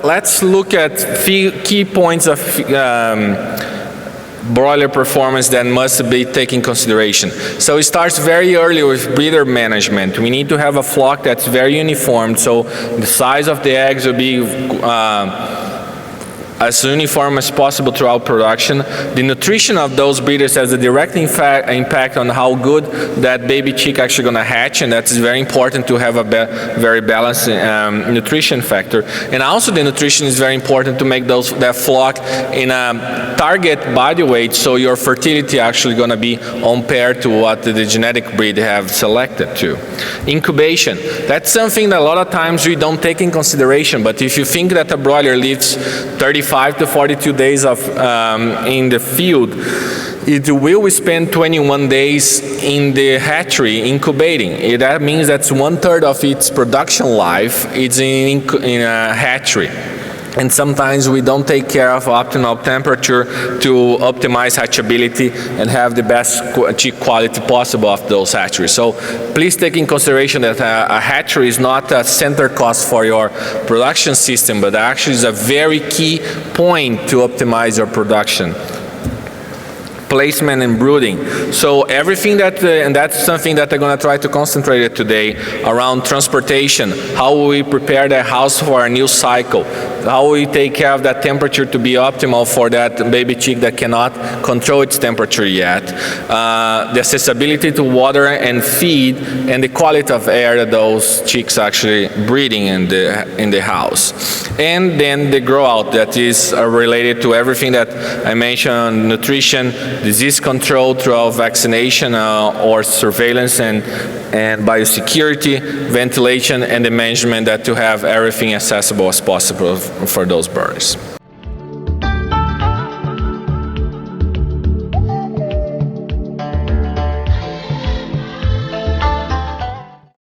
let's look at few key points of broiler performance that must be taken in consideration. So it starts very early with breeder management. We need to have a flock that's very uniform, so the size of the eggs will be as uniform as possible throughout production. The nutrition of those breeders has a direct impact on how good that baby chick actually going to hatch, and that's very important to have a very balanced nutrition factor. And also the nutrition is very important to make that flock in a target body weight, so your fertility actually going to be on pair to what the genetic breed have selected to. Incubation, that's something that a lot of times we don't take in consideration, but if you think that a broiler lives 35 to 42 days in the field, it will spend 21 days in the hatchery incubating. That means that's 1/3 of its production life is in a hatchery. And sometimes we don't take care of optimal temperature to optimize hatchability and have the best chick quality possible of those hatcheries. So please take in consideration that a hatchery is not a center cost for your production system, but actually is a very key point to optimize your production. Placement and brooding. So everything that, and that's something that I'm going to try to concentrate today, around transportation, how we prepare the house for a new cycle, how we take care of that temperature to be optimal for that baby chick that cannot control its temperature yet, the accessibility to water and feed, and the quality of air that those chicks actually breeding in the house. And then the grow out that is related to everything that I mentioned, nutrition, disease control through vaccination or surveillance, and biosecurity, ventilation, and the management that to have everything accessible as possible for those birds.